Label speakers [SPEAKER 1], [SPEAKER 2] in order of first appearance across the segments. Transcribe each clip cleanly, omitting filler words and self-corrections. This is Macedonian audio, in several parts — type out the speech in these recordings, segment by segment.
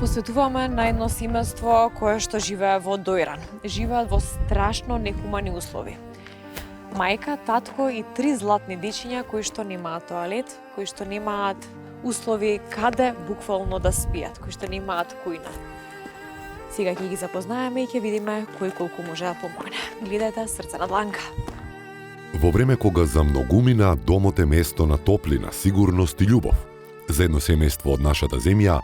[SPEAKER 1] Посветуваме на едно семејство кое што живее во Дојран. Живеат во страшно нехумани услови. Мајка, татко и 3 златни дечиња кои што немаат тоалет, кои што немаат услови каде буквално да спијат, кои што немаат кујна. Сега ќе ги запознаеме и ќе видиме кој колку може да помогне. Гледајте Срце на дланка.
[SPEAKER 2] Во време кога за многумина домот е место на топлина, сигурност и љубов, за едно семејство од нашата земја,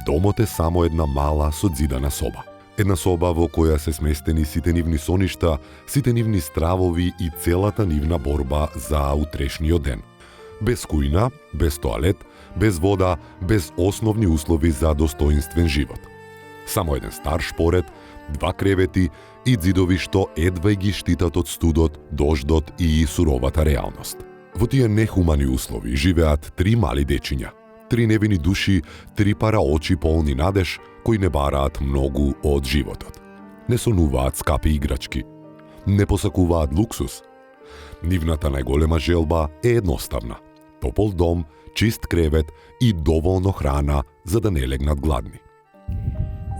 [SPEAKER 2] домот е само една мала содзидана соба. Една соба во која се сместени сите нивни соништа, сите нивни стравови и целата нивна борба за утрешниот ден. Без кујна, без тоалет, без вода, без основни услови за достоинствен живот. Само еден стар шпорет, 2 кревети и ѕидови што едва ги штитат од студот, дождот и суровата реалност. Во тие нехумани услови живеат 3 мали дечиња. 3 невини души, 3 пара очи полни надеж, кои не бараат многу од животот. Не сонуваат скапи играчки. Не посакуваат луксус. Нивната најголема желба е едноставна. Топол дом, чист кревет и доволно храна за да не легнат гладни.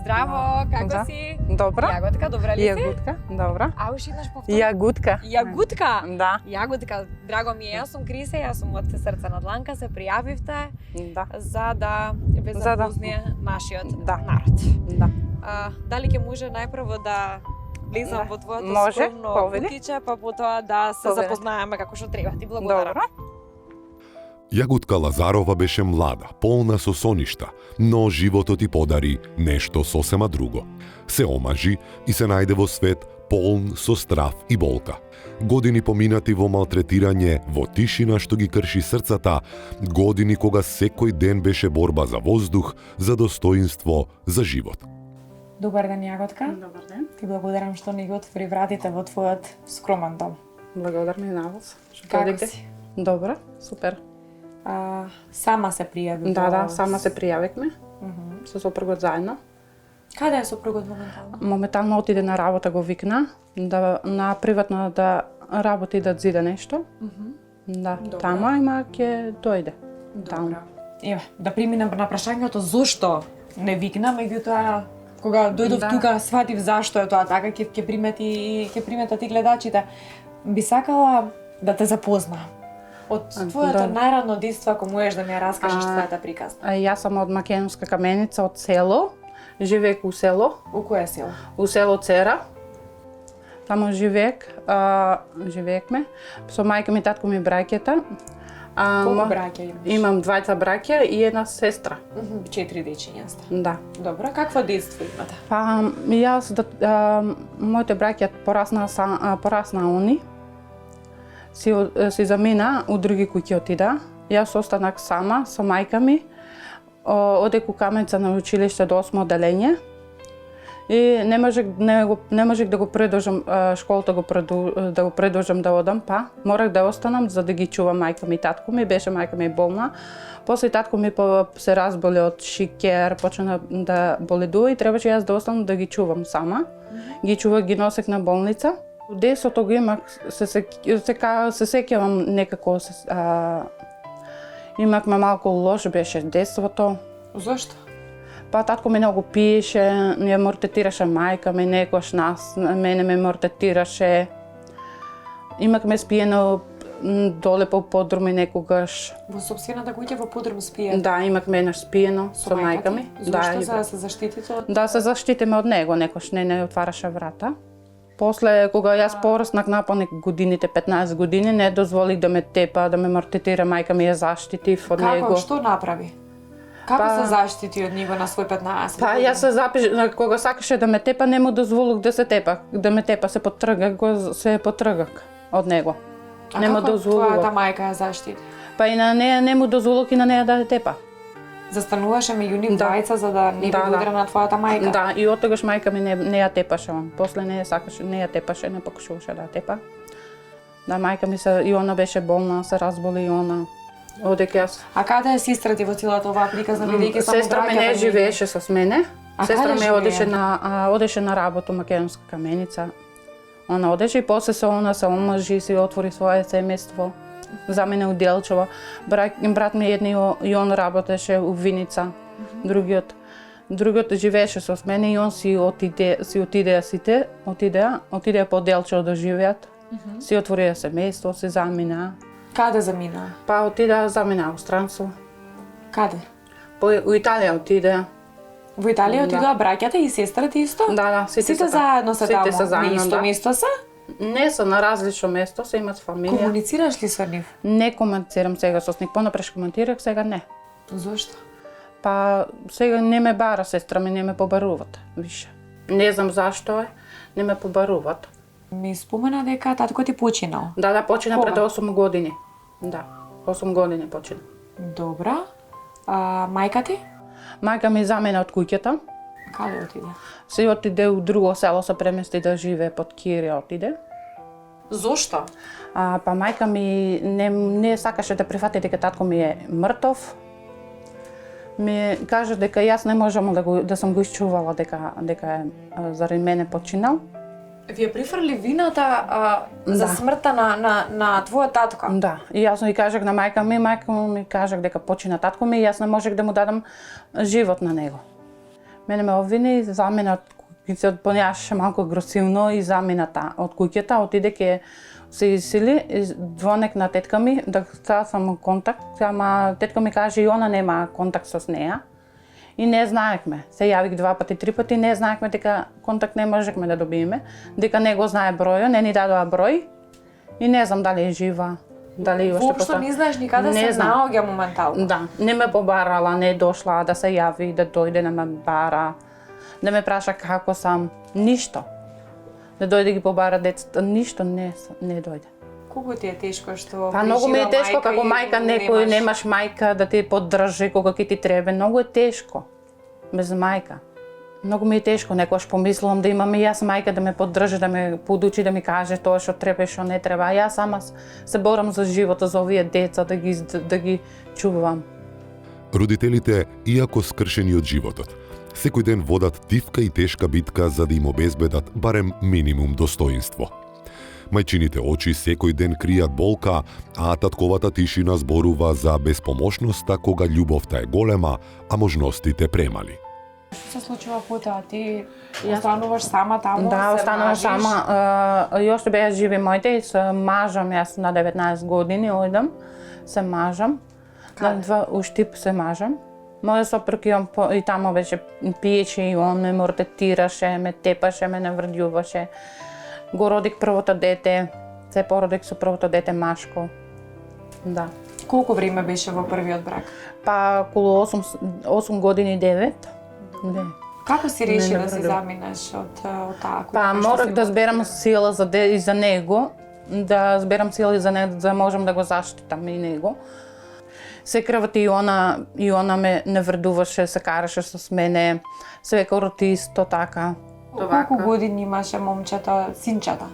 [SPEAKER 1] Здраво, како си?
[SPEAKER 3] Добра.
[SPEAKER 1] Јаготка, добра ли си?
[SPEAKER 3] Јагутка, добра.
[SPEAKER 1] А уште еднаш повтори.
[SPEAKER 3] Јагутка.
[SPEAKER 1] Јагутка?
[SPEAKER 3] Да.
[SPEAKER 1] Јаготка, драго ми е, јас сум Крисе, јас сум од Срце на дланка, се пријавивте
[SPEAKER 3] Да.
[SPEAKER 1] за да ве запозне нашиот
[SPEAKER 3] Да.
[SPEAKER 1] народ.
[SPEAKER 3] Да.
[SPEAKER 1] Дали ќе може најпрво да влезам во твоето
[SPEAKER 3] Може,
[SPEAKER 1] скромно
[SPEAKER 3] повели.
[SPEAKER 1] кутиче, па потоа да се
[SPEAKER 3] Повели.
[SPEAKER 1] запознаеме како што треба. Ти благодарам.
[SPEAKER 3] Добра.
[SPEAKER 2] Јагутка Лазарова беше млада, полна со соништа, но животот ти подари нешто сосема друго. Се омажи и се најде во свет полн со страв и болка. Години поминати во малтретирање, во тишина што ги крши срцата, години кога секој ден беше борба за воздух, за достоинство, за живот.
[SPEAKER 4] Добар ден, Јаготка.
[SPEAKER 3] Добар ден.
[SPEAKER 4] Ти благодарам што ни ги отвори вратите во твојот скромен дом.
[SPEAKER 3] Благодарам и на вас. Што
[SPEAKER 4] Како
[SPEAKER 3] дојдете.
[SPEAKER 4] си?
[SPEAKER 3] Добра, супер.
[SPEAKER 4] Сама се пријави.
[SPEAKER 3] Да, сама се пријавивме. Со сопругот заедно.
[SPEAKER 4] Каде е сопругот моментално?
[SPEAKER 3] Моментално отиде на работа, го викна на приватно да работи да зида нешто. Да,
[SPEAKER 4] Добра.
[SPEAKER 3] тама има ќе дојде.
[SPEAKER 4] Добро. Еве, да преминем на прашањето зошто не викна, меѓутоа кога дојдов
[SPEAKER 3] Да.
[SPEAKER 4] тука сватив зашто е тоа така, ќе приметат и гледачите. Би сакала да те запознаам. Од твоето најрано детство, ако можеш да ми ја раскажеш твојата приказна.
[SPEAKER 3] Јас сум од Македонска Каменица, од село. Живеек у село.
[SPEAKER 4] У кое село?
[SPEAKER 3] У село Цера. Таму живеекме. Со мајка ми, татко ми, браќата.
[SPEAKER 4] Колку браќа имаш?
[SPEAKER 3] Имам 2 браќа и една сестра.
[SPEAKER 4] 4 дечиња сте.
[SPEAKER 3] Да.
[SPEAKER 4] Добро, какво детство имате?
[SPEAKER 3] Па јас моите браќа порасна они. Си замина у други куќи отида. Јас останах сама со мајка ми. Одеку Каменица на училиште до 8 оделење. И не можех да го продолжам школата да го продолжам да одам, па морах да останам за да ги чувам мајка ми и татко ми. Беше мајка ми болна. После татко ми се разболе од шикер, почна да боледува и требаше јас да останам да ги чувам сама. Ги чувах, ги носех на болница. Детството го имах, се сеќавам некако, имавме малку лошо беше детството.
[SPEAKER 4] Зошто?
[SPEAKER 3] Па татко ми многу пиеше, ја мортетираше мајка ми, некош нас, мене ме мортетираше. Имавме спиено доле по подруми некогаш.
[SPEAKER 4] Во сопствената куќа во подрум спие?
[SPEAKER 3] Да, имавме еднаш спиено со мајка ми.
[SPEAKER 4] Зошто, за да се заштитите од...
[SPEAKER 3] Да се заштитиме од него, некош не отвараше врата. После, кога јас пораснак напоних годините, 15 години, не дозволих да ме тепа, да ме мартетира, мајка ми ја заштитив од него.
[SPEAKER 4] Како, што направи? Како се заштити од него на свој 15?
[SPEAKER 3] Па јас се кога сакаше да ме тепа, не му дозволих да се тепа. Да ме тепа се потргах од него.
[SPEAKER 4] А
[SPEAKER 3] не му
[SPEAKER 4] како
[SPEAKER 3] дозволував.
[SPEAKER 4] твојата мајка ја заштити?
[SPEAKER 3] Па и на неа не му дозволих и на неа да ја тепа.
[SPEAKER 4] Застануваше меѓу нив
[SPEAKER 3] Да.
[SPEAKER 4] двајца за да не би удрена твојата мајка?
[SPEAKER 3] Да, и оттогаш мајка ми не ја тепаше он. После не ја тепаше, не покушуваше да ја тепа. Да, мајка ми и она беше болна, се разболи и она. Одека јас.
[SPEAKER 4] А каде е сестра ти во целата оваа приказна, бидејќи само
[SPEAKER 3] Сестра ми не
[SPEAKER 4] браќата
[SPEAKER 3] живееше со мене.
[SPEAKER 4] А
[SPEAKER 3] Сестра
[SPEAKER 4] каде
[SPEAKER 3] ми
[SPEAKER 4] живее?
[SPEAKER 3] одеше на работа у Македонска каменица. Она одеше и после се омажи, си отвори свое семејство. Замина у Делчево. Брат ми едни и он работеше у Виница. Другиот живееше со мене и он отиде по Делчево да живеат. Си отворија семејство, се замина.
[SPEAKER 4] Каде замина?
[SPEAKER 3] Па замина у странство.
[SPEAKER 4] Каде?
[SPEAKER 3] У Италија отиде.
[SPEAKER 4] Во Италија отидоа браќата и сестрата исто?
[SPEAKER 3] Да,
[SPEAKER 4] Сите заедно се таму.
[SPEAKER 3] Сите се заедно,
[SPEAKER 4] На исто
[SPEAKER 3] да.
[SPEAKER 4] место се?
[SPEAKER 3] Не се на различно место, се имат фамилија.
[SPEAKER 4] Комуницираш ли со нив?
[SPEAKER 3] Не комуницирам сега со нив, понапреш коментирах, сега не.
[SPEAKER 4] Зошто?
[SPEAKER 3] Па сега не ме бара сестра ми, не ме побаруваат више. Не знам зашто е, не ме побаруваат.
[SPEAKER 4] Ми спомена дека татко ти починал.
[SPEAKER 3] Да, почина
[SPEAKER 4] Кога?
[SPEAKER 3] пред 8 години. Да, 8 години почина.
[SPEAKER 4] Добра. А мајка ти?
[SPEAKER 3] Мајка ми замена од куќата,
[SPEAKER 4] Каде отиде?
[SPEAKER 3] се отиде у друго село, се премести да живее под Кирија отиде.
[SPEAKER 4] Зошто?
[SPEAKER 3] Па мајка ми не сакаше да прифати дека татко ми е мртов. Ми кажа дека јас не можам да сум го исчувала дека е заради мене починал.
[SPEAKER 4] Вие прифрли вината за
[SPEAKER 3] Да.
[SPEAKER 4] смртта на твојот татко?
[SPEAKER 3] Да, и јас ми кажах на мајка ми кажах дека почина татко ми и јас не можех да му дадам живот на него. Мене ме обвини, замина и се понеаше малку агресивно и замина од куќата, отиде ке се исили, звонек на тетка ми, да сам контакт, ама тетка ми каже и она нема контакт со неа. И не знаехме. Се јавих 2 пати, 3 пати, не знаехме дека контакт не можехме да добиеме, дека не го знае бројот, не ни дадоа број. И не знам дали е жива, дали уште
[SPEAKER 4] Воопшто не знаеш никаде
[SPEAKER 3] Не
[SPEAKER 4] се
[SPEAKER 3] знам.
[SPEAKER 4] наоѓа моментално.
[SPEAKER 3] Да, не ме побарала, не дошла да се јави, да дојде да ме бара, да ме праша како сам, ништо. Да дојде ги побара децата, ништо не дојде.
[SPEAKER 4] Колку ти е тешко што
[SPEAKER 3] Па многу ми е
[SPEAKER 4] прежива
[SPEAKER 3] тешко како
[SPEAKER 4] и
[SPEAKER 3] мајка некој, немаш мајка да ти поддржи кога ќе ти треба, многу е тешко без мајка. Многу ми е тешко, некогаш помислувам да имам и јас мајка да ме поддржи, да ме подучи, да ми каже тоа што треба и што не треба. А јас сама се борам за животот, за овие деца, да ги чувам.
[SPEAKER 2] Родителите, иако скршени од животот, секој ден водат тивка и тешка битка за да им обезбедат барем минимум достоинство. Мајчините очи секој ден кријат болка, а татковата тишина зборува за безпомошноста кога љубовта е голема, а можностите премали.
[SPEAKER 4] Што се случува потоа? Ти остануваш сама таму,
[SPEAKER 3] Да,
[SPEAKER 4] се
[SPEAKER 3] останувам
[SPEAKER 4] мажиш?
[SPEAKER 3] сама. Јоште беа живи моите и се мажам, јас на 19 години ојдам, се мажам. На у Штип се мажам. Мојот сопруг и тамо беше пиече и он ме мортетираше, ме тепаше, ме наврдјуваше. Го родих првото дете, се породих со првото дете машко. Да.
[SPEAKER 4] Колку време беше во првиот брак?
[SPEAKER 3] Па околу 8 години 9. Не.
[SPEAKER 4] Како си реши
[SPEAKER 3] Не,
[SPEAKER 4] да се
[SPEAKER 3] добро.
[SPEAKER 4] заминеш од таа
[SPEAKER 3] Па морав да зберам сила и за него, да зберам сила и за него, да можам да го заштитам и него. Секравата и она ме навредуваше, се караше со мене, свекорот исто така.
[SPEAKER 4] Колку години имаше момчето, синчата?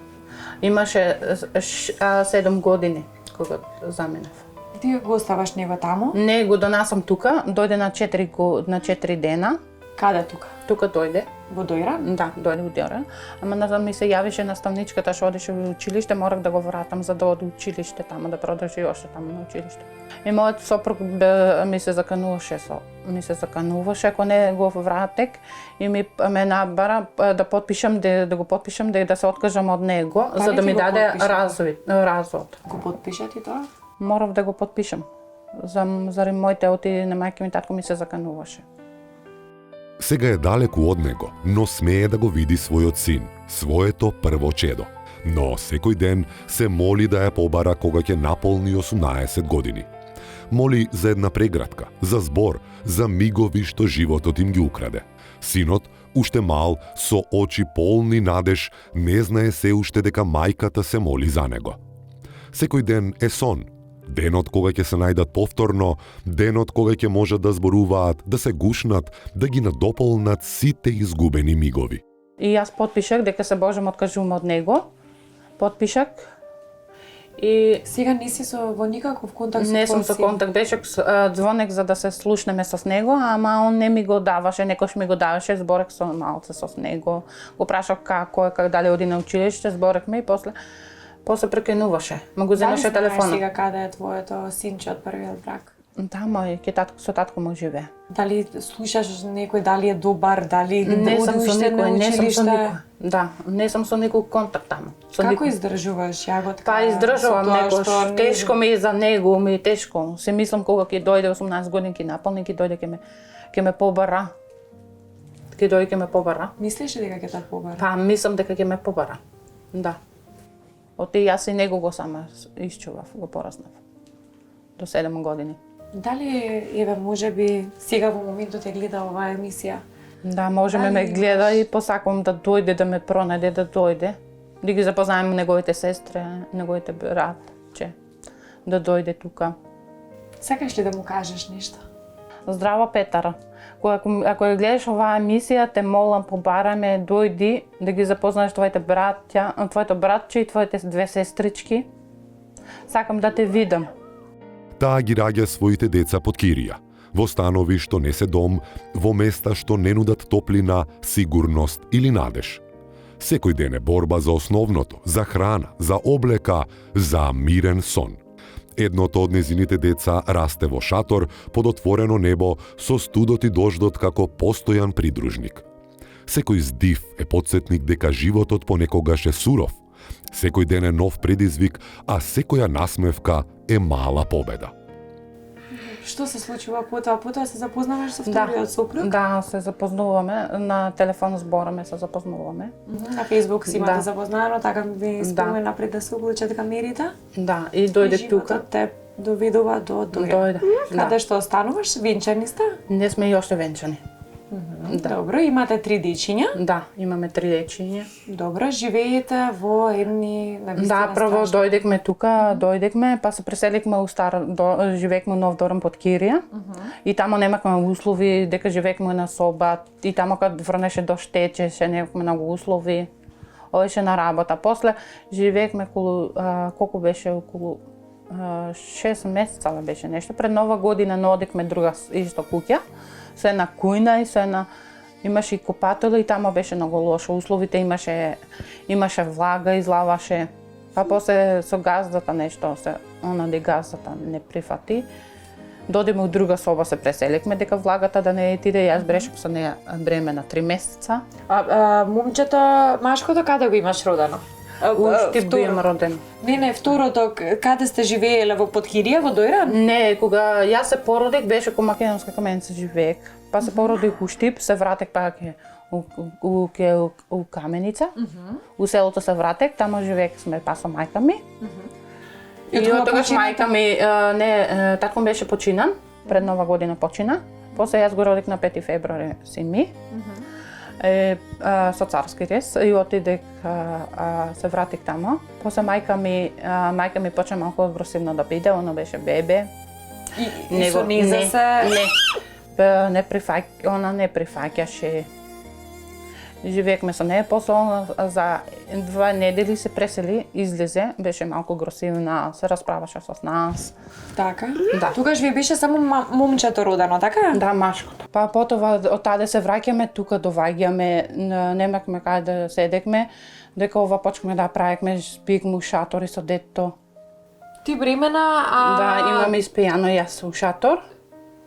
[SPEAKER 3] Имаше 7 години кога заминав.
[SPEAKER 4] Ти го оставаш него таму?
[SPEAKER 3] Не го донасам тука, дојде на 4 дена.
[SPEAKER 4] Каде тука?
[SPEAKER 3] Тука дојде.
[SPEAKER 4] Во Дојран?
[SPEAKER 3] Да, дојде во Дојран. Ама ми се јавише наставничката што одеше во училиште, морав да го вратам за да оди училиште таму, да продолжи още таму на училиште. И мојот сопруг ми се закануваше, ако не го вратек и ме набара да подпишам, да го подпишам, да се откажам од него, за да ми даде развод.
[SPEAKER 4] Го подпиша ти тоа?
[SPEAKER 3] Морав да го подпишам. Заради моите оти на мајка ми татко ми се закануваше.
[SPEAKER 2] Сега е далеку од него, но смее да го види својот син, своето прво чедо. Но секој ден се моли да ја побара кога ќе наполни 18 години. Моли за една прегратка, за збор, за мигови што животот им ги украде. Синот, уште мал, со очи полни надеж, не знае се уште дека мајката се моли за него. Секој ден е сон. Денот кога ќе се најдат повторно, денот кога ќе можат да зборуваат, да се гушнат, да ги надополнат сите изгубени мигови.
[SPEAKER 3] И јас потпишах дека се можам откажувам од него. Потпишах. И
[SPEAKER 4] Сега не си во никаков контакт со
[SPEAKER 3] не сум
[SPEAKER 4] твојот
[SPEAKER 3] со
[SPEAKER 4] син?
[SPEAKER 3] контакт, беше звонек за да се слушнеме со него, ама он не ми го даваше, некош ми го даваше, зборек со малце со него. Го прашав како е, дали оди на училиште, зборекме и после прекинуваше. Ма го земаше
[SPEAKER 4] Дали знаеш
[SPEAKER 3] телефона.
[SPEAKER 4] сега каде е твоето синче од првиот брак?
[SPEAKER 3] Тамо е, со татко му живее.
[SPEAKER 4] Дали слушаш некој дали е добар, дали
[SPEAKER 3] Не сум со
[SPEAKER 4] уште на
[SPEAKER 3] никој, не сум со
[SPEAKER 4] училиште?
[SPEAKER 3] никој. Да, не сум со никој контакт таму. Со
[SPEAKER 4] Како
[SPEAKER 3] никој.
[SPEAKER 4] издржуваш јаготка?
[SPEAKER 3] Па издржувам
[SPEAKER 4] со тоа
[SPEAKER 3] некош,
[SPEAKER 4] што не-
[SPEAKER 3] тешко ми е за него, ми е тешко. Се мислам кога ќе дојде 18 години, ќе наполни, ќе дојде ќе ме побара. Ќе дојде ќе ме побара.
[SPEAKER 4] Мислиш ли дека ќе те побара?
[SPEAKER 3] Па мислам дека ќе ме побара. Да. Оти јас и него го сама исчував, го пораснав. До 7 години.
[SPEAKER 4] Дали еве можеби сега во моментот е гледа оваа емисија?
[SPEAKER 3] Да, може ме
[SPEAKER 4] Дали
[SPEAKER 3] гледа и посакувам да дојде да ме пронајде, да дојде. Да ги запознаем неговите сестри, неговите братче. Да дојде тука.
[SPEAKER 4] Сакаш ли да му кажеш нешто?
[SPEAKER 3] Здраво, Петар. Ако ја гледаш оваа емисија, те молам, побараме, дојди да ги запознаеш твоето братче и твоите две сестрички. Сакам да те видам.
[SPEAKER 2] Таа ги раѓа своите деца под кирија, во станови што не се дом, во места што не нудат топлина, сигурност или надеж. Секој ден е борба за основното, за храна, за облека, за мирен сон. Едното од незините деца расте во шатор под отворено небо со студот и дождот како постојан придружник. Секој здив е потсетник дека животот понекогаш е суров. Секој ден е нов предизвик, а секоја насмевка е мала победа.
[SPEAKER 4] Што се случува потоа? Потоа се запознаваш со вториот сопруг?
[SPEAKER 3] Да, се запознуваме, на телефон збораме, се запознуваме.
[SPEAKER 4] На Facebook си имате
[SPEAKER 3] Да.
[SPEAKER 4] запознаено, така ми спомена пред да се уклучат камерите.
[SPEAKER 3] Да, и дојде тука.
[SPEAKER 4] Животот те доведува до Дојан.
[SPEAKER 3] Дојде,
[SPEAKER 4] Каде
[SPEAKER 3] да.
[SPEAKER 4] што остануваш? Венчани сте?
[SPEAKER 3] Не сме и оште венчани. Да.
[SPEAKER 4] Добро, имате 3 дечиња.
[SPEAKER 3] Да, имаме 3 дечиња.
[SPEAKER 4] Добро, живеете во едни навистина
[SPEAKER 3] Да, прво
[SPEAKER 4] страшни.
[SPEAKER 3] дојдекме тука, па се преселикме у живеекме у Нов Доран под Кирија. И таму немавме услови, дека живеекме на соба, и таму кога врнеше дожд течеше, немавме многу услови. Одеше на работа. После живеекме колку беше околу 6 месеца беше нешто. Пред Нова година одекме друга исто куќа. Со една кујна и со една имаше и копатело и таму беше многу лошо. Условите имаше влага, излаваше. Па после со газдата нешто газдата не прифати. Додиме у друга соба, се преселикме дека влагата да не отиде. Јас брешам со неја бреме на 3 месеца.
[SPEAKER 4] Момчето, машкото каде го имаш родено?
[SPEAKER 3] Уште бием роден.
[SPEAKER 4] Не, второто, каде сте живееле во Подкирија, во Дојран?
[SPEAKER 3] Не, кога јас се породих, беше ко Македонска Каменица живеек. Па се породих у Штип, се вратек пак у Каменица. У селото се вратек, таму живеек сме па со мајка ми. И од тогаш мајка ми, татко беше починан, пред Нова година почина. После јас го родих на 5 февруари син ми. Со царски рез и отидек се вратих тамо. После мајка ми почна малку агресивно да биде, оно беше бебе.
[SPEAKER 4] И со низа се...
[SPEAKER 3] Она не прифаќаше. Живеекме со неја, после за 2 недели се пресели, излезе, беше малку агресивна, се расправаше со нас.
[SPEAKER 4] Така?
[SPEAKER 3] Да.
[SPEAKER 4] Тогаш ви беше само момчето родено, така?
[SPEAKER 3] Да, машкото. Па потоа од таде се враќаме, тука доваѓаме, немакме каде да седекме, дека ова почнеме да правиме, спиекме у шатори со детето.
[SPEAKER 4] Ти бремена,
[SPEAKER 3] Да, имаме испејано јас у шатор.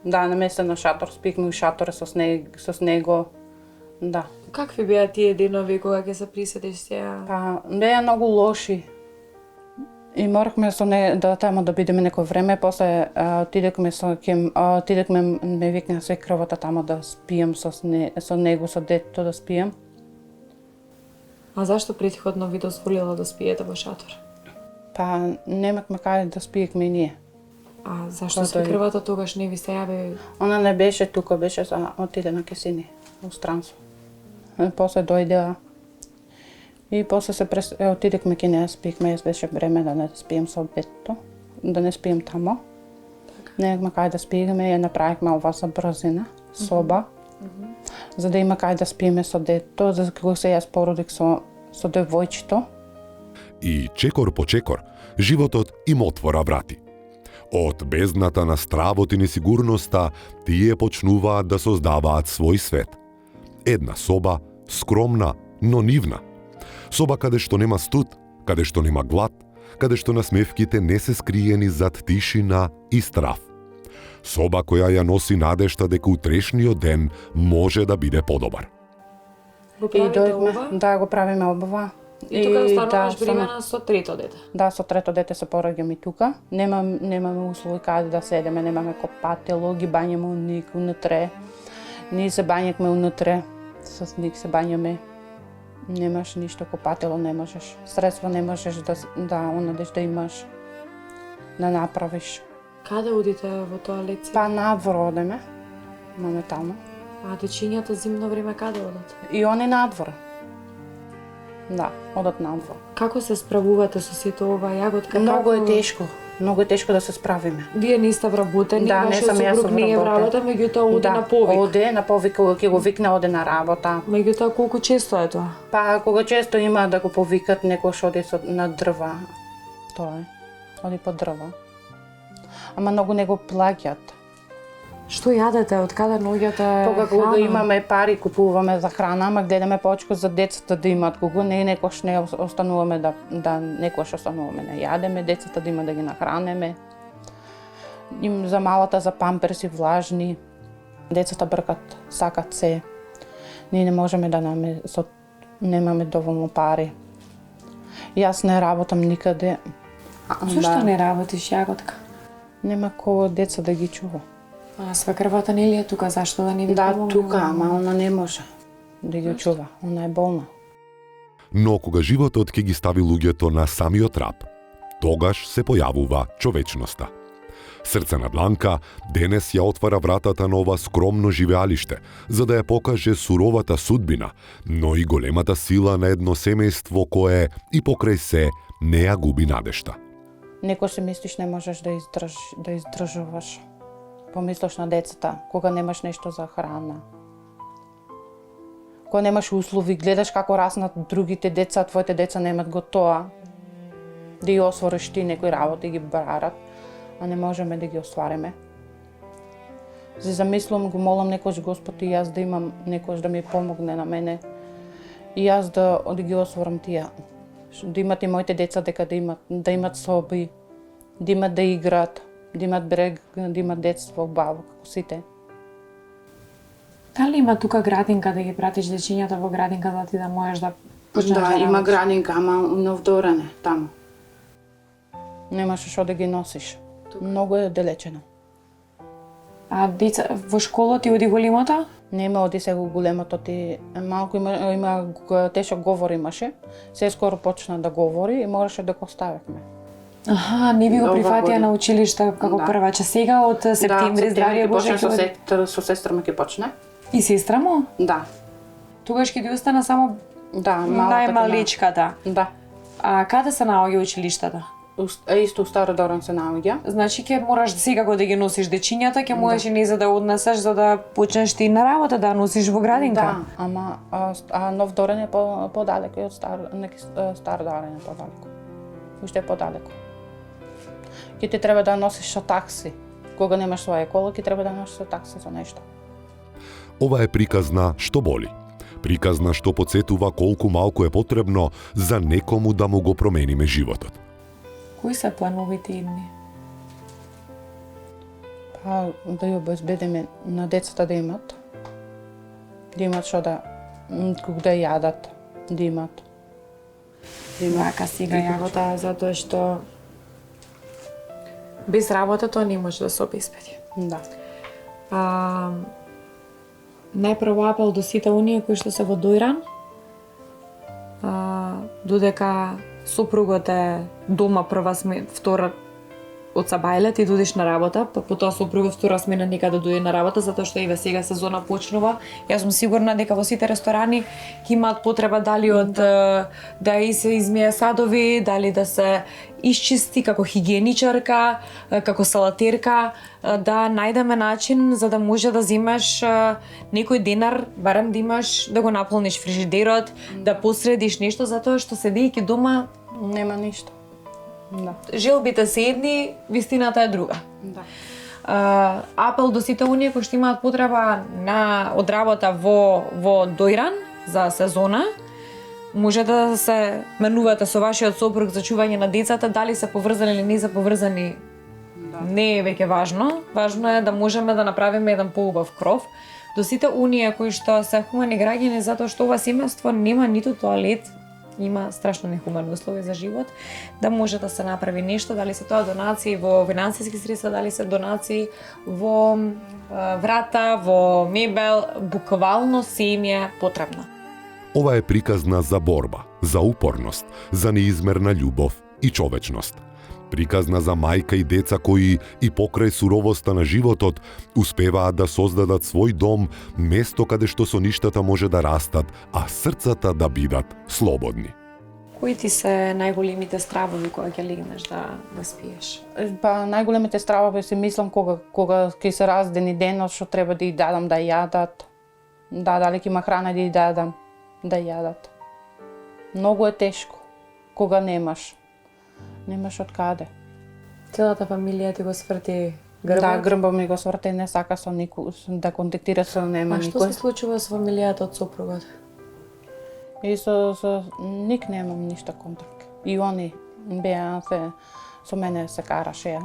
[SPEAKER 3] Да, наместено шатор, спиекме у шатор со него. Да.
[SPEAKER 4] Какви беа тие денови кога ќе се присетиш сега?
[SPEAKER 3] Па, беа многу лоши. И морахме со не да тамо да бидеме некој време, после отидекме ме викна свекровата тамо да спием со него, со детето да спием.
[SPEAKER 4] А зашто претходно ви дозволила да спиете во шатор?
[SPEAKER 3] Па немавме каде да спиекме и ние.
[SPEAKER 4] А зашто свекрвата тогаш не ви се јави?
[SPEAKER 3] Она не беше тука, беше отиде на Кесини, у странство. После дојде и после отидекме ке неа, спиекме, беше време да не спием со детето, да не спием тамо. Немавме каде да спиеме, ја направихме ова за брзина, соба, за да има каде да спиеме со детето, за кога се јас породих со девојчето.
[SPEAKER 2] И чекор по чекор, животот им отвора врати. Од бездната на стравот и несигурноста, тие почнуваат да создаваат свој свет. Една соба, скромна, но нивна. Соба каде што нема студ, каде што нема глад, каде што насмевките не се скриени зад тишина и страв. Соба која ја носи надежта дека утрешниот ден може да биде подобар.
[SPEAKER 4] Го правите ова?
[SPEAKER 3] Да, го правиме ова.
[SPEAKER 4] И тука остануваш бремена со трето дете?
[SPEAKER 3] Да, со трето дете се пораѓам и тука. Немаме услови каде да седеме, немаме копатело, ги бањаме уник унутре. Ние се бањакме унутре, со ник се бањаме. Немаш ништо, копатело не можеш. Средства не можеш да имаш, да направиш.
[SPEAKER 4] Каде одите во тоалет?
[SPEAKER 3] Па надвор одеме, моментално.
[SPEAKER 4] А дечињата зимно време каде одат?
[SPEAKER 3] И они надвор. Да, одат надвор.
[SPEAKER 4] Како се справувате со сето ова јаготка?
[SPEAKER 3] Многу е тешко да се справиме.
[SPEAKER 4] Вие не сте вработени,
[SPEAKER 3] Да, не сум јас
[SPEAKER 4] сопруг не е вработен, меѓутоа оде на повик.
[SPEAKER 3] Оде на повик, ќе го викне, оде на работа.
[SPEAKER 4] Меѓутоа колку често е тоа?
[SPEAKER 3] Па кога често има да го повикат, некојаш оди на дрва. Тоа е. Оди по дрва. Ама многу не го плаќат.
[SPEAKER 4] Што јадете? Од каде наоѓате
[SPEAKER 3] Кога имаме пари, купуваме за храна, ама гледаме повечко за децата да имат. Кога не некош не остануваме некош остануваме не јадеме, децата да има да ги нахранеме. Им за малата за памперси влажни. Децата бркат, сакат се. Ние не можеме да немаме доволно пари. Јас не работам никаде.
[SPEAKER 4] Зошто не работиш јаготка?
[SPEAKER 3] Нема кој деца да ги чува.
[SPEAKER 4] А свекрвата не ли е тука, зашто да не ви помогне?
[SPEAKER 3] Да, тука, ама она не може да ги чува. Она е болна.
[SPEAKER 2] Но кога животот ќе ги стави луѓето на самиот раб, тогаш се појавува човечноста. Срце на дланка денес ја отвара вратата на ова скромно живеалиште, за да ја покаже суровата судбина, но и големата сила на едно семејство кое и покрај се не ја губи надежта.
[SPEAKER 3] Некој се мислиш не можеш да издржуваш. Помислиш на децата, кога немаш нешто за храна. Кога немаш услови, гледаш како раснат другите деца, твоите деца немат го тоа. Да ги освориш ти некои работи, ги барат, а не можеме да ги оствариме. Се замислам, го молам некојаш Господ и јас да имам некојаш да ми помогне на мене. И јас да ги осворам тие. Да имат и моите деца дека да имат соби, да имат да играат, да имат брег, да имат детство убаво како сите.
[SPEAKER 4] Дали има тука градинка да ги пратиш дечињата во градинка да ти да можеш да почнеш
[SPEAKER 3] Да, има
[SPEAKER 4] работиш?
[SPEAKER 3] градинка, ама на Вдорене, таму. Немаш што да ги носиш. Многу е далечено.
[SPEAKER 4] А деца во школа ти оди големата?
[SPEAKER 3] Нема оди сега големото ти, малку има тешок говор имаше. Се скоро почна да говори и можеше да го оставевме.
[SPEAKER 4] Аха, не ви го
[SPEAKER 3] Ова
[SPEAKER 4] прифатија
[SPEAKER 3] година.
[SPEAKER 4] на училиште како
[SPEAKER 3] Да.
[SPEAKER 4] прваче. Сега од септември здравје Боже
[SPEAKER 3] почне
[SPEAKER 4] ќе оди.
[SPEAKER 3] со сестра ме ќе почне.
[SPEAKER 4] И сестра му?
[SPEAKER 3] Да.
[SPEAKER 4] Тогаш ќе ти остана само
[SPEAKER 3] Да, малата
[SPEAKER 4] најмаличката.
[SPEAKER 3] Да.
[SPEAKER 4] А каде се наоѓа училиштата?
[SPEAKER 3] Исто у Старо Доран се наоѓа.
[SPEAKER 4] Значи ќе мораш секако да ги носиш дечињата, ќе можеш и не за да однесеш за да почнеш ти на работа да носиш во градинка.
[SPEAKER 3] Да, ама Нов Дорен е подалеку и од Стар Дорен е подалеку. Уште е подалеку. Ќе ти треба да носиш со такси. Кога немаш своја кола, ќе треба да носиш со такси за нешто.
[SPEAKER 2] Ова е приказна што боли. Приказна што подсетува колку малку е потребно за некому да му го промениме животот.
[SPEAKER 4] Кои се плановите идни?
[SPEAKER 3] Па да ја обезбедиме на децата да имат што да кога да јадат, да имат.
[SPEAKER 4] Вака сега јагота, затоа што Без работа тоа не може да се обезбеди.
[SPEAKER 3] Да.
[SPEAKER 4] Најпрво апел до сите оние кои што се во дојран, додека сопругот е дома прва смена, втора од сабајле, ти додиш на работа, па потоа сопругот втора смена нека да дојде на работа, затоа што еве сега сезона почнува. Јас сум сигурна дека во сите ресторани ќе имаат потреба дали од да се измие садови, дали да се исчисти како хигиеничарка, како салатерка, да најдеме начин за да може да земеш некој денар, барем да имаш да го наполниш фрижидерот, да посредиш нешто, затоа што седејќи дома
[SPEAKER 3] Нема ништо. Да.
[SPEAKER 4] желбите се едни, вистината е друга.
[SPEAKER 3] Да.
[SPEAKER 4] Апел до сите оние кои што имаат потреба од работа во дојран за сезона, може да се менувате со вашиот сопруг за чување на децата, дали се поврзани или не се поврзани, не е веќе важно. Важно е да можеме да направиме еден поубав кров. До сите оние кои што се хумани граѓани, затоа што ова семејство нема ниту тоалет, има страшно нехумани услови за живот, да може да се направи нешто, дали се тоа донации во финансиски средства, дали се донации во врата, во мебел, буквално се им е потребно.
[SPEAKER 2] Ова е приказна за борба, за упорност, за неизмерна љубов и човечност. Приказна за мајка и деца кои и покрај суровоста на животот успеваат да создадат свој дом, место каде што соништата може да растат, а срцата да бидат слободни.
[SPEAKER 4] Кои ти се најголемите стравови кога ќе легнеш да спиеш?
[SPEAKER 3] Па најголемите стравови си мислам кога ќе се раздени денот, што треба да ја дадам да јадат. Да, дали ќе има храна да ја дадам да јадат. Многу е тешко кога немаш од каде.
[SPEAKER 4] Целата фамилија ти го сврти грбот?
[SPEAKER 3] Да, грбот ми го сврти, не сака со никој да контактира со нема
[SPEAKER 4] никој. А што се случува со фамилијата од сопругот?
[SPEAKER 3] И со ник немам ништо контакт. И они беа со мене се караше,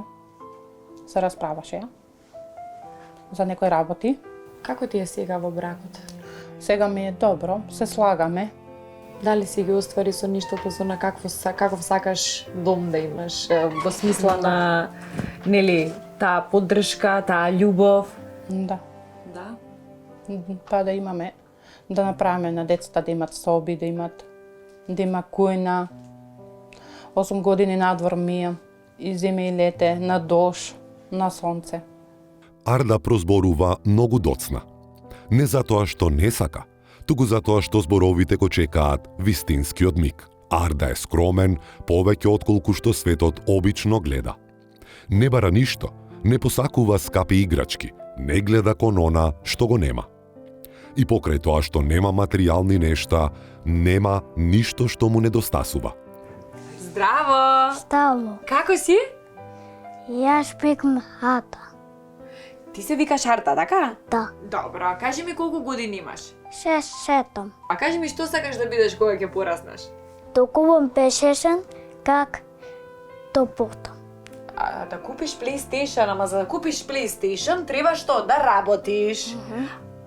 [SPEAKER 3] се расправаше за некои работи.
[SPEAKER 4] Како ти е сега во бракот?
[SPEAKER 3] Сега ми е добро, се слагаме.
[SPEAKER 4] Дали си ги оствари со ништото со на каков сакаш дом да имаш, во смисла на нели таа поддршка, таа љубов?
[SPEAKER 3] Да.
[SPEAKER 4] Да?
[SPEAKER 3] Па да имаме, да направиме на децата да имат соби, да има кујна. 8 години надвор ми е, и зиме и лете, на дош, на сонце.
[SPEAKER 2] Арда прозборува многу доцна. Не затоа што не сака, туку затоа што зборовите го чекаат вистинскиот миг. Арда е скромен, повеќе отколку што светот обично гледа. Не бара ништо, не посакува скапи играчки, не гледа кон она што го нема. И покрај тоа што нема материјални нешта, нема ништо што му недостасува.
[SPEAKER 4] Здраво!
[SPEAKER 5] Здраво.
[SPEAKER 4] Како си?
[SPEAKER 5] Јас викам Хата.
[SPEAKER 4] Ти се викаш Арта, така?
[SPEAKER 5] Да.
[SPEAKER 4] Добро, кажи ми колку години имаш?
[SPEAKER 5] 6-7.
[SPEAKER 4] А кажи ми што сакаш да бидеш кога ќе пораснеш?
[SPEAKER 5] Толку бешешен как то потом.
[SPEAKER 4] Да купиш PlayStation, ама за да купиш PlayStation треба што? Да работиш.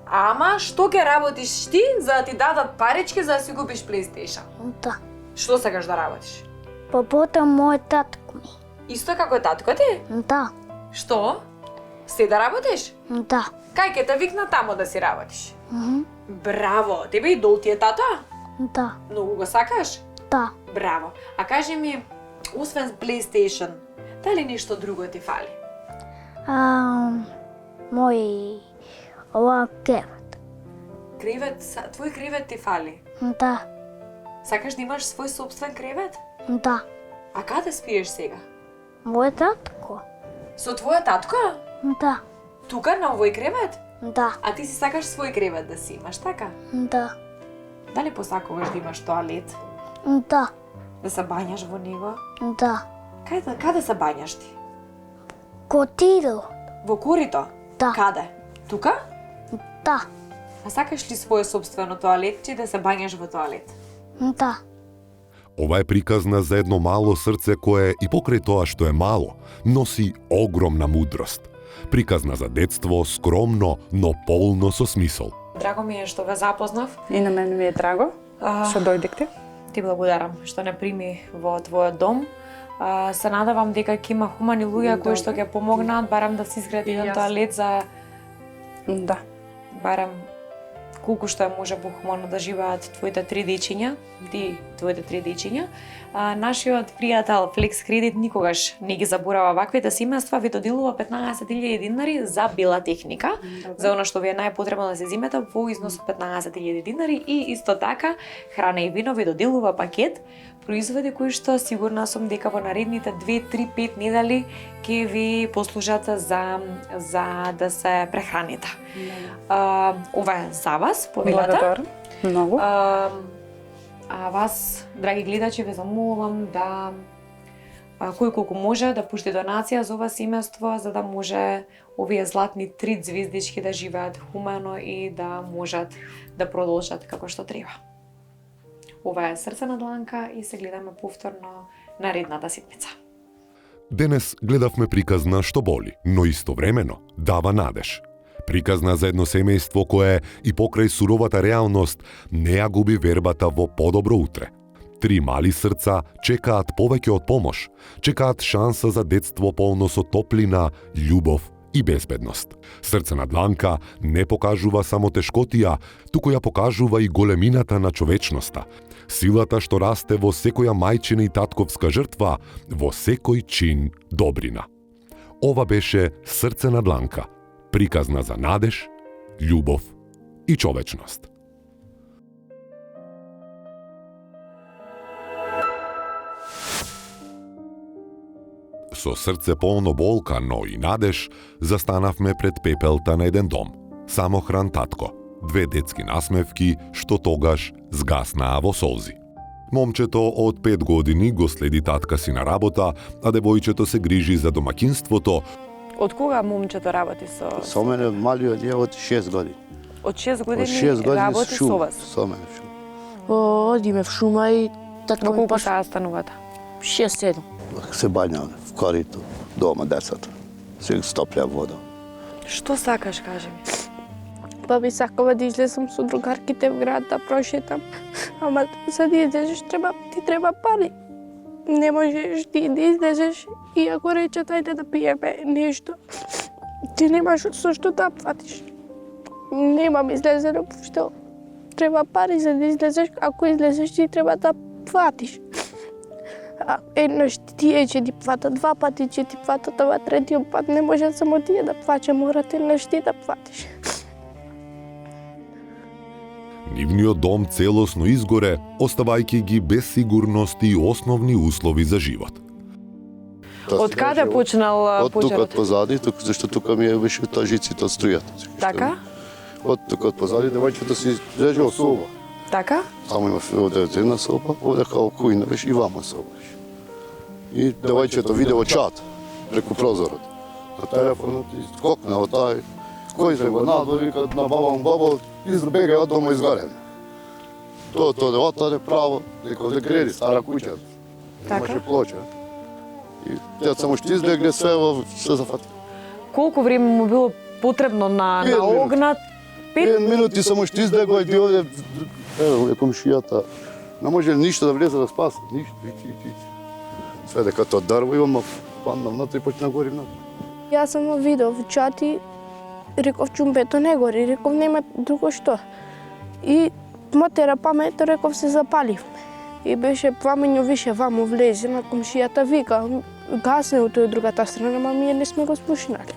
[SPEAKER 4] Ама што ќе работиш ти за да ти дадат парички за да си купиш PlayStation?
[SPEAKER 5] Да.
[SPEAKER 4] Што сакаш да работиш?
[SPEAKER 5] Потом мој татко ми.
[SPEAKER 4] Исто како татко ти?
[SPEAKER 5] Да.
[SPEAKER 4] Што? Се да работиш?
[SPEAKER 5] Да.
[SPEAKER 4] Кај ќе те викна тамо да си работиш? Браво! Тебе идол ти е тата?
[SPEAKER 5] Да.
[SPEAKER 4] Многу го сакаш?
[SPEAKER 5] Да.
[SPEAKER 4] Браво! А кажи ми, освен PlayStation, дали нешто друго ти фали?
[SPEAKER 5] Мој ова кревет.
[SPEAKER 4] Кревет, твој кревет ти фали?
[SPEAKER 5] Да.
[SPEAKER 4] Сакаш да имаш свој собствен кревет?
[SPEAKER 5] Да.
[SPEAKER 4] А каде спиеш сега?
[SPEAKER 5] Мој татко.
[SPEAKER 4] Со твоја татко?
[SPEAKER 5] Да.
[SPEAKER 4] Тука на овој кревет?
[SPEAKER 5] Да.
[SPEAKER 4] А ти си сакаш свој кревет да си имаш, така?
[SPEAKER 5] Да.
[SPEAKER 4] Дали посакуваш да имаш тоалет?
[SPEAKER 5] Да.
[SPEAKER 4] Да се бањаш во него?
[SPEAKER 5] Да.
[SPEAKER 4] Каде се бањаш ти?
[SPEAKER 5] Котиро.
[SPEAKER 4] Во корито?
[SPEAKER 5] Да.
[SPEAKER 4] Каде? Тука?
[SPEAKER 5] Да.
[SPEAKER 4] А сакаш ли своје собствено тоалетче да се бањаш во тоалет?
[SPEAKER 5] Да.
[SPEAKER 2] Ова е приказна за едно мало срце кое и покрај тоа што е мало, носи огромна мудрост. Приказна за детство, скромно, но полно со смисол.
[SPEAKER 4] Драго ми е што ве запознав.
[SPEAKER 3] И на мене ми е драго што дојдекте.
[SPEAKER 4] Ти благодарам што не прими во твојот дом.
[SPEAKER 1] Се надевам дека ќе има хумани луѓе кои што ќе помогнат барем да се изгради еден
[SPEAKER 3] јас.
[SPEAKER 1] тоалет за
[SPEAKER 3] Да.
[SPEAKER 1] барем колку што е може похумано да живеат твоите 3 дечиња, твоите 3 дечиња. Нашиот пријател Flex Credit никогаш не ги заборава ваквите семејства, ви доделува 15.000 динари за бела техника, за она што ви е најпотребно да се земете во износ од 15.000 динари и исто така храна и вино ви доделува пакет производи кои што сигурна сум дека во наредните 2, 3, 5 недели ќе ви послужат за да се прехраните. Ова е за вас, повелата.
[SPEAKER 3] Благодарам. Многу.
[SPEAKER 1] А вас, драги гледачи, ве замолувам да кој колку може да пушти донација за ова семејство, за да може овие златни 3 звездички да живеат хумано и да можат да продолжат како што треба. Ова е Срце на дланка и се гледаме повторно наредната седмица.
[SPEAKER 2] Денес гледавме приказна што боли, но истовремено дава надеж. Приказна за едно семејство кое и покрај суровата реалност не ја губи вербата во подобро утре. 3 мали срца чекаат повеќе од помош, чекаат шанса за детство полно со топлина, љубов и безбедност. Срце на дланка не покажува само тешкотија, туку ја покажува и големината на човечноста. Силата што расте во секоја мајчина и татковска жртва, во секој чин добрина. Ова беше Срце на дланка, приказна за надеж, љубов и човечност. Со срце полно болка, но и надеж, застанавме пред пепелта на еден дом. Самохран татко, 2 детски насмевки, што тогаш згаснаа во солзи. Момчето од 5 години го следи татка си на работа, а девојчето се грижи за домакинството.
[SPEAKER 1] Од кога момчето работи
[SPEAKER 6] Со мене малиот е од 6 години.
[SPEAKER 1] Од 6
[SPEAKER 6] Од
[SPEAKER 1] години
[SPEAKER 6] 6 години
[SPEAKER 1] работи со вас?
[SPEAKER 6] Со мене в шума.
[SPEAKER 7] Одиме в шума и татко
[SPEAKER 1] Но
[SPEAKER 7] ми
[SPEAKER 1] колку
[SPEAKER 7] паш
[SPEAKER 1] саа станувате?
[SPEAKER 7] 6-7.
[SPEAKER 6] Се бања в корито, дома децата. Се стопля вода.
[SPEAKER 1] Што сакаш, кажи ми?
[SPEAKER 7] Па би сакала да излезам со другарките в град да прошетам. Ама за да излезеш ти треба пари. Не можеш ти да излезеш и ако речат ајде да пиеме нешто, ти немаш со што да платиш. Немам излезено што треба пари за да излезеш, ако излезеш ти треба да платиш. Еднаш тие ќе ти платат, 2 пати ќе ти платат, ова третиот пат не може само тие да плача, морате еднаш ти да платиш.
[SPEAKER 2] Нивниот дом целосно изгоре, оставајќи ги без сигурност и основни услови за живот.
[SPEAKER 1] Од каде почнал
[SPEAKER 6] Од тука од
[SPEAKER 1] пожарот?
[SPEAKER 6] позади, зашто тука ми е беше таа жиците од струјата.
[SPEAKER 1] Така?
[SPEAKER 6] Од тука од позади девојчето си лежи соба.
[SPEAKER 1] Така?
[SPEAKER 6] Само има една соба, овде као кујна беше и вама соба беше. И девојчето видео чат преку прозорот. На телефонот и скокна од тај. Кој се го надвор, вика на баба, избега од дома изгорен. Тоа отаде право, дека овде греди, стара куќа. Имаше плоча. И тя само што избегне се зафати.
[SPEAKER 1] Колку време му било потребно на
[SPEAKER 6] 5 минути.
[SPEAKER 1] огнат?
[SPEAKER 6] 5 минути само што избегла и овде, еве комшијата, не може ништо да влезе да спаси, ништо, Све дека тоа дрво имам, падна внатре и почна гори внатре.
[SPEAKER 7] Јас само видов чати, реков чумбето не гори, реков нема друго што. И мотера памето, реков се запаливме. И беше пламењу више ваму влезе на комшијата, вика, гасне од тој другата страна, ама ние не сме го спушнали.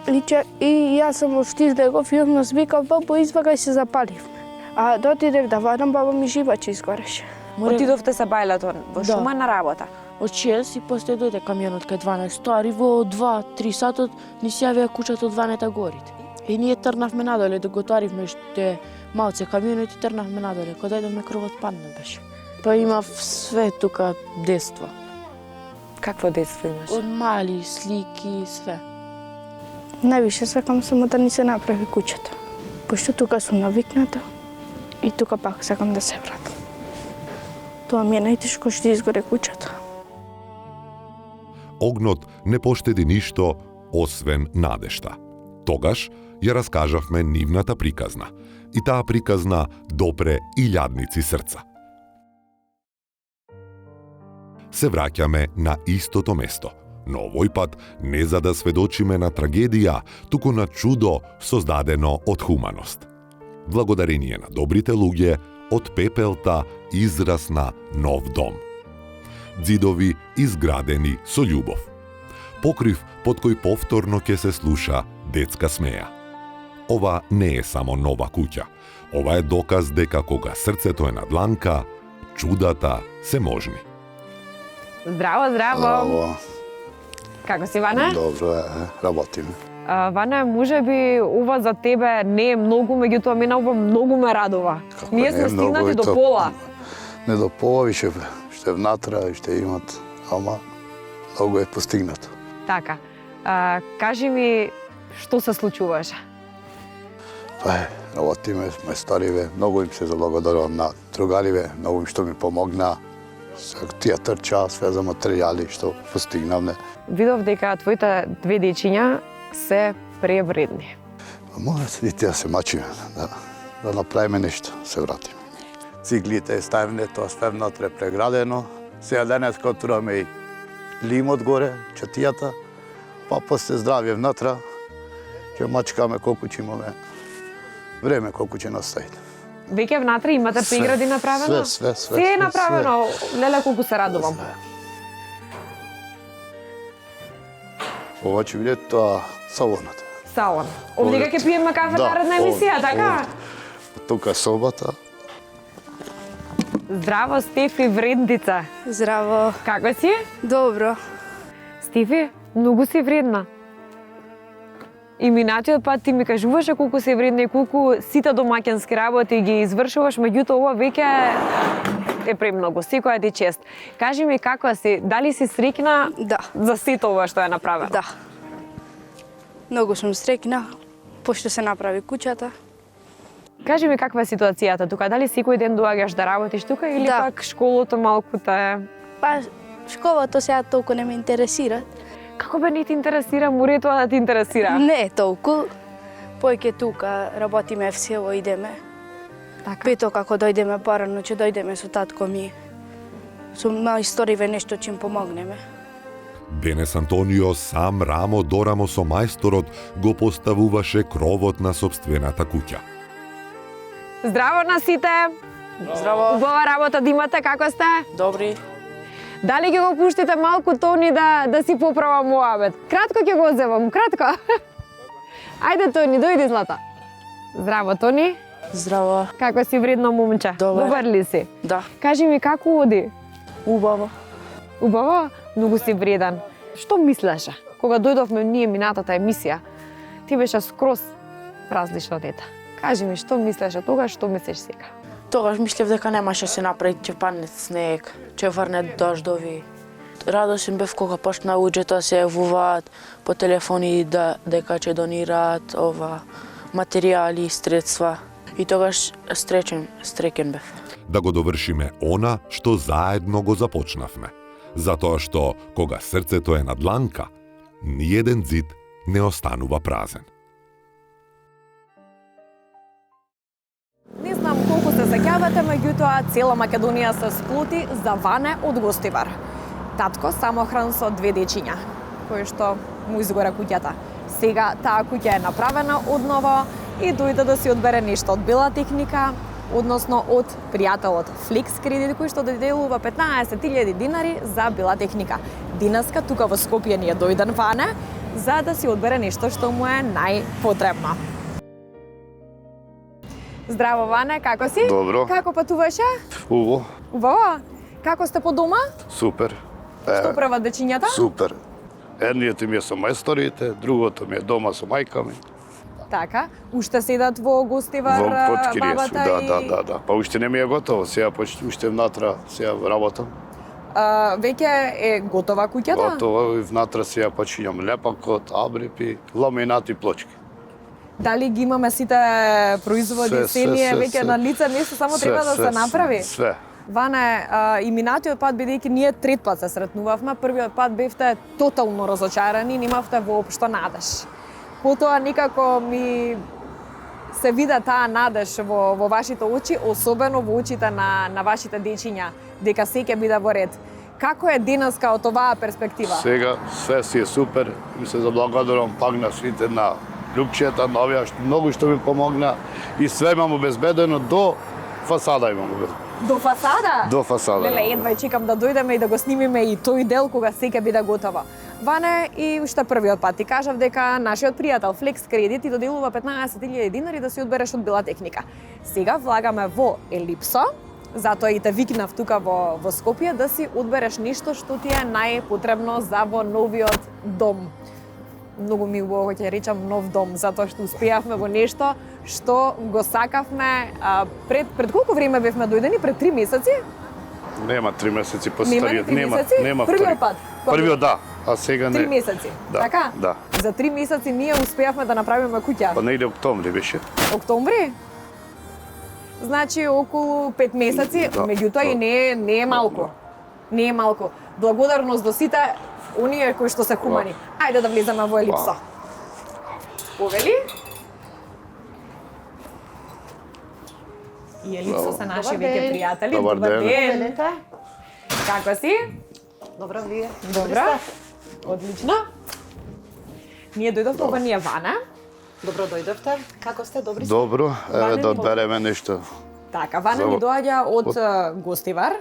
[SPEAKER 7] И јас само што излегов и однос викав, бабо, извагај се запаливме. А дотидев да вадам, баба ми живаче изгореше.
[SPEAKER 1] Отидовте се бајлето во шума на работа.
[SPEAKER 8] Од 6 и после дојде камионот кај 12 стари, во 2-3 сатот ни се јавија куќата од ванета горите. И ние трнавме надоле да го таривме ште малце камионот и трнавме надоле. Кога дојдовме кровот падна беше. Па имав све тука детство.
[SPEAKER 1] Какво детство имаш?
[SPEAKER 8] Од мали слики, све.
[SPEAKER 7] Највише сакам само да ни се направи куќата. Пошто тука сум навикната и тука пак сакам да се вратам. Тоа ми е најтешко што изгоре куќата.
[SPEAKER 2] Огнот не поштеди ништо, освен надежта. Тогаш ја раскажавме нивната приказна. И таа приказна допре илјадници срца. се враќаме на истото место, но овој пат не за да сведочиме на трагедија, туку на чудо создадено од хуманост. Благодарение на добрите луѓе, од пепелта израсна нов дом. Ѕидови изградени со љубов. Покрив под кој повторно ќе се слуша детска смеја. Ова не е само нова куќа. Ова е доказ дека кога срцето е на дланка, чудата се можни.
[SPEAKER 4] Здраво, здраво.
[SPEAKER 6] Браво.
[SPEAKER 4] Како си, Ване?
[SPEAKER 6] Добро е, работиме.
[SPEAKER 4] Ване, може би ова за тебе не е многу, меѓутоа мене ова многу ме радува.
[SPEAKER 6] Како
[SPEAKER 4] Ние
[SPEAKER 6] не
[SPEAKER 4] сме
[SPEAKER 6] е многу,
[SPEAKER 4] стигнати
[SPEAKER 6] и
[SPEAKER 4] до
[SPEAKER 6] то-
[SPEAKER 4] пола.
[SPEAKER 6] Не до пола, више ще внатра и ще имат, ама многу е постигнато.
[SPEAKER 4] Така. Кажи ми, што се случуваше?
[SPEAKER 6] Работиме, стариве, многу им се заблагодарувам на другариве, многу им што ми помогна. Тие трча, све за материјали што постигнавме.
[SPEAKER 4] Видов дека твоите две дечиња се превредни.
[SPEAKER 6] Мора и тие се мачиме, да направиме нешто, се вратиме. Циглите е ставне, тоа све внатре е преградено. Сега денес котураме и лимот горе, чатијата, па после здравје внатра, ќе мачкаме колку ќе имаме време, колку ќе наставите.
[SPEAKER 4] Веќе внатре имате
[SPEAKER 6] Све,
[SPEAKER 4] прегради направено?
[SPEAKER 6] све,
[SPEAKER 4] Се е направено. Леле, колку се радувам.
[SPEAKER 6] Ова ќе биде тоа сауната.
[SPEAKER 4] Саун. Овдека ќе пиеме кафе
[SPEAKER 6] Да,
[SPEAKER 4] наредна емисија,
[SPEAKER 6] овде,
[SPEAKER 4] така?
[SPEAKER 6] овде. Тука собата.
[SPEAKER 4] Здраво, Стефи Вредница.
[SPEAKER 7] Здраво.
[SPEAKER 4] Како си?
[SPEAKER 7] Добро.
[SPEAKER 4] Стефи, многу си вредна. И минатиот пат ти ми кажуваше колку си вредна и колку сите домаќански работи ги извршуваш, меѓутоа ова веќе е премногу. Секоја ти чест. Кажи ми како си, дали си среќна
[SPEAKER 7] Да.
[SPEAKER 4] за сето ова што е направено?
[SPEAKER 7] Да. Многу сум среќна, пошто се направи куќата.
[SPEAKER 4] Кажи ми каква е ситуацијата тука, дали секој ден доаѓаш да работиш тука или
[SPEAKER 7] Да.
[SPEAKER 4] пак школото малку те...
[SPEAKER 7] Па, школата сега толку не ме интересира.
[SPEAKER 4] Како бе не ти интересира, море тоа да ти интересира?
[SPEAKER 7] Не е толку. Појќе тука работиме в село, идеме.
[SPEAKER 4] Така.
[SPEAKER 7] Пето како дојдеме порано, ќе дојдеме со татко ми. Со мајсториве нешто ќе им помогнеме.
[SPEAKER 2] Денес Антонио сам рамо до рамо со мајсторот го поставуваше кровот на собствената куќа.
[SPEAKER 4] Здраво на сите!
[SPEAKER 8] Здраво.
[SPEAKER 4] Убава работа да имате, како сте?
[SPEAKER 8] Добри.
[SPEAKER 4] Дали ќе го пуштите малку Тони да си поправа муабет? Кратко ќе го земам, кратко. Ајде Тони, дојди Злата. Здраво Тони,
[SPEAKER 8] Здраво.
[SPEAKER 4] како си вредно момче?
[SPEAKER 8] Добар.
[SPEAKER 4] Добар ли си?
[SPEAKER 8] Да.
[SPEAKER 4] Кажи ми како оди?
[SPEAKER 8] Убаво.
[SPEAKER 4] Убаво? Многу си вреден. Што мислеше? Кога дојдовме ние минатата емисија, ти беше скроз различно дете. Кажи ми, што мислеше тогаш, што мислиш сега?
[SPEAKER 8] Тогаш мислев дека немаше се направи, ќе падне снег, ќе врне дождови. Радосен бев кога почна луѓето да се јавуваат по телефони дека ќе донираат материјали, средства. И тогаш среќен бев.
[SPEAKER 2] Да го довршиме она што заедно го започнавме. Затоа што кога срцето е на дланка, ниеден ѕид не останува празен.
[SPEAKER 1] Не знам колку се сеќавате, меѓутоа цела Македонија се сплоти за Ване од Гостивар. Татко самохран со две дечиња, кои што му изгора куќата. Сега таа куќа е направена одново и дојде да си одбере нешто од Бела техника, односно од пријателот Flex Кредит, кој што доделува 15.000 динари за Бела техника. Денеска тука во Скопје ни е дојден Ване за да си одбере нешто што му е најпотребно. Здраво Ване, како си?
[SPEAKER 6] Добро.
[SPEAKER 1] Како патуваше?
[SPEAKER 6] Убаво,
[SPEAKER 1] Убаво. Како сте по дома?
[SPEAKER 6] супер.
[SPEAKER 1] Што прават дечињата?
[SPEAKER 6] Супер. Едниот ми е со мајсторите, другото ми е дома со мајка ми.
[SPEAKER 1] Така, уште седат во Гостивар
[SPEAKER 6] Во Поткирија су,
[SPEAKER 1] бабата
[SPEAKER 6] да. Па уште не ми е готово, сега уште внатра, сега работам.
[SPEAKER 1] Веќе е готова куќата?
[SPEAKER 6] Готово и внатра сега почињам лепакот, абрипи, ламинати плочки.
[SPEAKER 1] Дали ги имаме сите производи, се ни е веќе на лице место, само треба да се направи?
[SPEAKER 6] Све.
[SPEAKER 1] Ване, и минатиот пат, бидејќи ние трет пат се сретнувавме, првиот пат бевте тотално разочарани, немавте воопшто надеж. Потоа некако ми се вида таа надеж во вашите очи, особено во очите на вашите дечиња, дека се ќе биде во ред. Како е денеска од оваа перспектива?
[SPEAKER 6] Сега све си е супер и се заблагодарам пак на сите, на Любчета, на овие многу што ми помогна и све имам обезбедено до фасада имам обезбедено.
[SPEAKER 1] До фасада?
[SPEAKER 6] До фасада.
[SPEAKER 1] Леле, едва чекам да дојдеме и да го снимиме и тој дел кога се ќе биде готово. Ване, и уште првиот пат ти кажав дека нашиот пријател Flex Credit ти доделува 15.000 динари да си одбереш од бела техника. Сега влагаме во Елипсо, затоа и те викнав тука во Скопје да си одбереш нешто што ти е најпотребно за во новиот дом. Многу ми убаво ќе речам нов дом, затоа што успеавме во нешто што го сакавме. Пред колку време бевме дојдени? Пред 3 месеци?
[SPEAKER 6] Нема 3 месеци по
[SPEAKER 1] Нема
[SPEAKER 6] стариот,
[SPEAKER 1] 3 месеци?
[SPEAKER 6] нема
[SPEAKER 1] Првиот пат?
[SPEAKER 6] Првиот да, а сега не.
[SPEAKER 1] 3 месеци.
[SPEAKER 6] Да,
[SPEAKER 1] Така?
[SPEAKER 6] да.
[SPEAKER 1] За 3 месеци ние успеавме да направиме куќа.
[SPEAKER 6] Па негде октомври беше.
[SPEAKER 1] Октомври? Значи околу 5 месеци,
[SPEAKER 6] Да,
[SPEAKER 1] меѓутоа и не е малку. Не е малку. Благодарност до сите оние кои што се хумани. Ајде да влеземе во Елипсо. Повели? И Елипсо се наши веќе пријатели.
[SPEAKER 6] Добар ден.
[SPEAKER 1] Како си?
[SPEAKER 9] Добро, вие?
[SPEAKER 1] Добро. Одлично. Ние дојдовме во ние Вана.
[SPEAKER 9] Добро дојдовте. Како сте? Добри сте?
[SPEAKER 6] Добро, еве
[SPEAKER 1] Ване
[SPEAKER 6] да
[SPEAKER 1] ни
[SPEAKER 6] одбереме нешто.
[SPEAKER 1] Така, Вана ни доаѓа од Гостивар.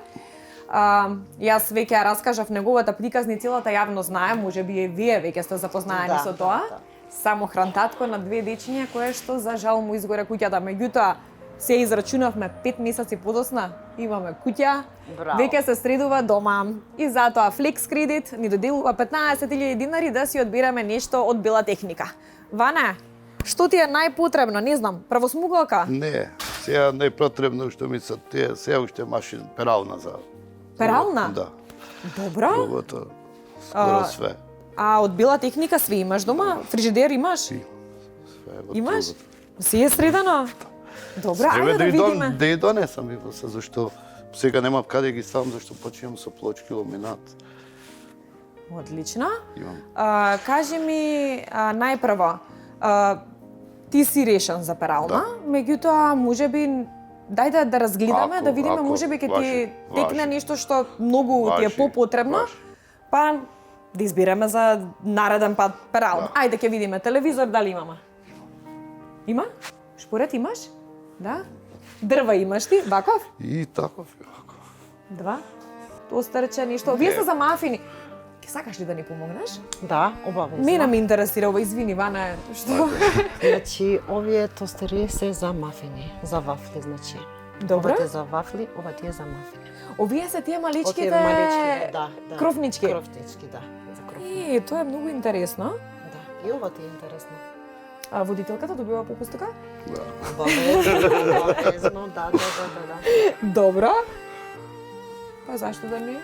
[SPEAKER 1] Јас веќе ја раскажав неговата приказни, целата јавност знае, можеби и вие веќе сте запознаени со тоа. Само хрантатко на 2 дечиња кое што за жал му изгоре куќата, меѓутоа се израчунавме 5 месеци подосна, имаме куќа, веќе се средува дома. И затоа Flex Credit ни доделува 15.000 динари да си одбираме нешто од бела техника. Ване, што ти е најпотребно, не знам, правосмугалка?
[SPEAKER 6] Не, сега најпотребно што ми се тие, сега уште машин перална за.
[SPEAKER 1] Перална?
[SPEAKER 6] Да.
[SPEAKER 1] Добро.
[SPEAKER 6] Другото, скоро све.
[SPEAKER 1] А од бела техника све имаш дома? Фрижидер имаш?
[SPEAKER 6] Све во
[SPEAKER 1] Имаш?
[SPEAKER 6] другото.
[SPEAKER 1] Си е средано? Добра,
[SPEAKER 6] Треба
[SPEAKER 1] ајде да видиме.
[SPEAKER 6] да ја донесам и се зашто сега немам каде ги ставам зашто почнувам со плочки ламинат.
[SPEAKER 1] Одлично.
[SPEAKER 6] Имам.
[SPEAKER 1] Кажи ми најпрво, ти си решен за перална, меѓутоа можеби дај да разгледаме, да видиме можеби ќе ти текне нешто што многу ти е попотребно, па да избереме за нареден пат перална. Ајде ќе видиме телевизор дали имаме. Има? Шпоред имаш? Да? Дрва имаш ти? Ваков?
[SPEAKER 6] И таков.
[SPEAKER 1] Два? Тостерче, ништо. Вие сте за мафини. Ке сакаш ли да ни помогнеш?
[SPEAKER 9] Да, обавезно.
[SPEAKER 1] Мене ме интересира ова, извини, Вана, што?
[SPEAKER 9] Значи, овие тостери се за мафини, за вафли, значи.
[SPEAKER 1] Добро.
[SPEAKER 9] Ова е за вафли, ова ти е за мафини.
[SPEAKER 1] Овие се тие маличките...
[SPEAKER 9] Овие маличките, да.
[SPEAKER 1] Кровнички.
[SPEAKER 9] Кровнички, да. За кровни.
[SPEAKER 1] Тоа е многу интересно.
[SPEAKER 9] Да, и ова ти е интересно.
[SPEAKER 1] А водителката добива попуст така?
[SPEAKER 9] Обавезно, да.
[SPEAKER 1] Добро. Па зашто да не?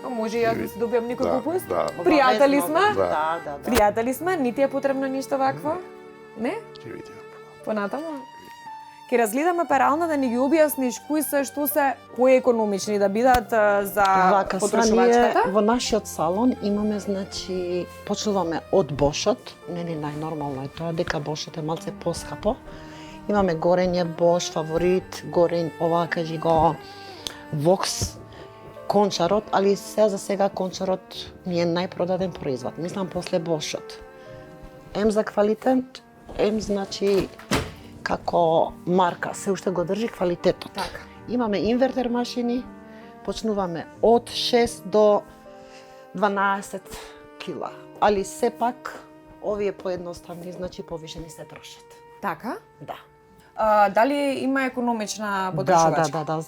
[SPEAKER 1] А може јас да си добијам некој попуст?
[SPEAKER 6] Да.
[SPEAKER 1] Пријатели сме?
[SPEAKER 9] Да.
[SPEAKER 1] Пријатели сме, ни ти е потребно ништо вакво? Не?
[SPEAKER 6] Ќе видиме.
[SPEAKER 1] Понатаму? Ке разгледаме перална да ни ги објасниш кои се што се поекономични да бидат за
[SPEAKER 9] Вака,
[SPEAKER 1] потрошувачката.
[SPEAKER 9] во нашиот салон имаме, значи, почнуваме од Бошот, нели најнормално е тоа, дека Бошот е малце поскапо. Имаме горење, Бош, Фаворит, горење, ова кажи го, Вокс, Кончарот, али се за сега Кончарот ни е најпродаден производ. Мислам после Бошот. Ем за квалитет, ем значи како марка, се уште го држи квалитетот.
[SPEAKER 1] Така.
[SPEAKER 9] Имаме инвертер машини, почнуваме од 6 до 12 кила. Али сепак, овие поедноставни, значи повише ни се трошат.
[SPEAKER 1] Така?
[SPEAKER 9] Да.
[SPEAKER 1] Дали има економична потрошувачка?
[SPEAKER 9] Да,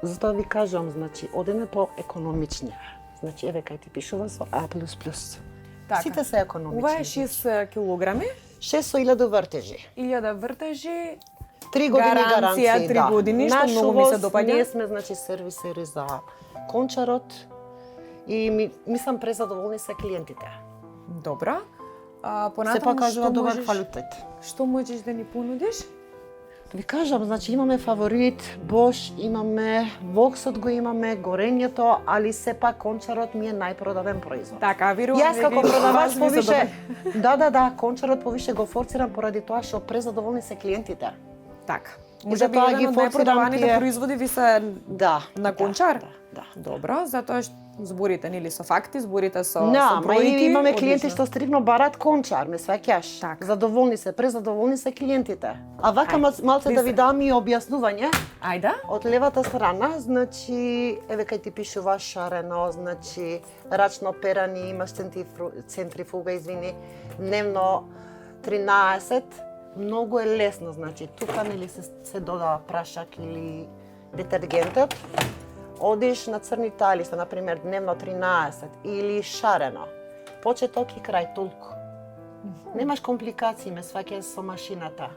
[SPEAKER 9] затоа ви кажам, значи, одеме по економични. Значи, еве кај ти пишува со А++.
[SPEAKER 1] Така.
[SPEAKER 9] Сите се економични.
[SPEAKER 1] Ова е 6 килограми,
[SPEAKER 9] 6 со 1000 вртежи.
[SPEAKER 1] 1000 вртежи,
[SPEAKER 9] 3 години гаранција,
[SPEAKER 1] 3 години, што многу ми се допаѓа.
[SPEAKER 9] Ние сме, значи, сервисери за Кончарот и мислам презадоволни се клиентите.
[SPEAKER 1] Добро. Понатаму
[SPEAKER 9] Сепак кажува
[SPEAKER 1] што
[SPEAKER 9] добар
[SPEAKER 1] можеш-
[SPEAKER 9] квалитет.
[SPEAKER 1] Што можеш да ни понудиш?
[SPEAKER 9] Ви кажам, значи имаме Фаворит, Бош, имаме Воксот го имаме, горењето, али сепак Кончарот ми е најпродаден производ.
[SPEAKER 1] Така, верувам.
[SPEAKER 9] Јас како продавач
[SPEAKER 1] ми се
[SPEAKER 9] повише, да, Кончарот повише го форцирам поради тоа што презадоволни се клиентите.
[SPEAKER 1] Така.
[SPEAKER 4] Може би
[SPEAKER 9] затоа
[SPEAKER 4] еден
[SPEAKER 9] ги
[SPEAKER 4] од
[SPEAKER 9] форсирам
[SPEAKER 4] најпродаваните
[SPEAKER 9] тие.
[SPEAKER 4] производи ви се
[SPEAKER 9] Да.
[SPEAKER 4] на Кончар?
[SPEAKER 9] Да.
[SPEAKER 4] Добро, затоа што зборите нели со факти, зборите со
[SPEAKER 9] Не,
[SPEAKER 4] со
[SPEAKER 9] ма
[SPEAKER 4] бројки.
[SPEAKER 9] и имаме клиенти
[SPEAKER 4] одлично.
[SPEAKER 9] што стрикно барат Кончар, ме сваќаш.
[SPEAKER 4] Така.
[SPEAKER 9] Задоволни се, презадоволни се клиентите. А вака малце да ви дам и објаснување.
[SPEAKER 4] Ајде.
[SPEAKER 9] Од левата страна, значи, еве кај ти пишува шарено, значи, рачно перани, имаш центрифуга, извини, дневно 13, многу е лесно, значи, тука нели се додава прашак или детергентот, одиш на црни талиста, например, дневно 13 или шарено, почеток и крај толку. Немаш компликации, ме сваќаш со машината.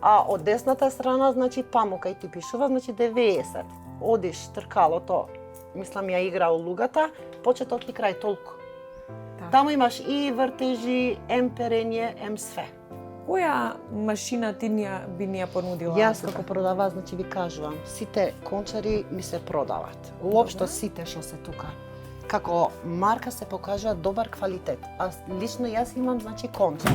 [SPEAKER 9] А од десната страна, значи, памука и ти пишува, значи 90. Одиш тркалото, мислам ја игра улугата, почеток и крај толку. Таму имаш и вртежи, ем перење, ем све.
[SPEAKER 4] Која машина ти би ни ја понудила?
[SPEAKER 9] Јас како продавач, значи ви кажувам, сите кончари ми се продават. Уопшто сите што се тука. Како марка се покажува добар квалитет. А лично јас имам, значи, кончар.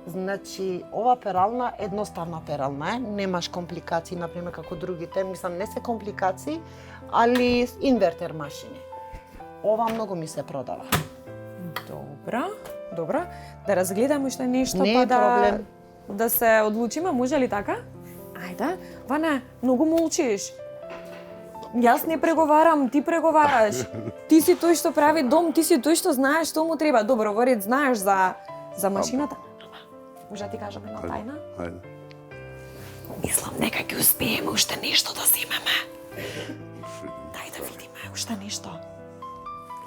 [SPEAKER 9] Значи, ова перална, едноставна перална е, немаш компликации, например, како другите, мислам, не се компликации, али инвертер машини. Ова многу ми се продава.
[SPEAKER 4] Добро. Да разгледаме уште нешто,
[SPEAKER 9] Не
[SPEAKER 4] па
[SPEAKER 9] е проблем.
[SPEAKER 4] да се одлучиме, може ли така? Ајде, Ване, многу молчиш. Јас не преговарам, ти преговараш. Ти си тој што прави дом, ти си тој што знаеш што му треба. Добро, Ворид, знаеш за машината? Може да ти кажам една тајна?
[SPEAKER 6] Ајде.
[SPEAKER 4] Мислам дека ќе успееме уште нешто да земеме. Дај да видиме уште нешто.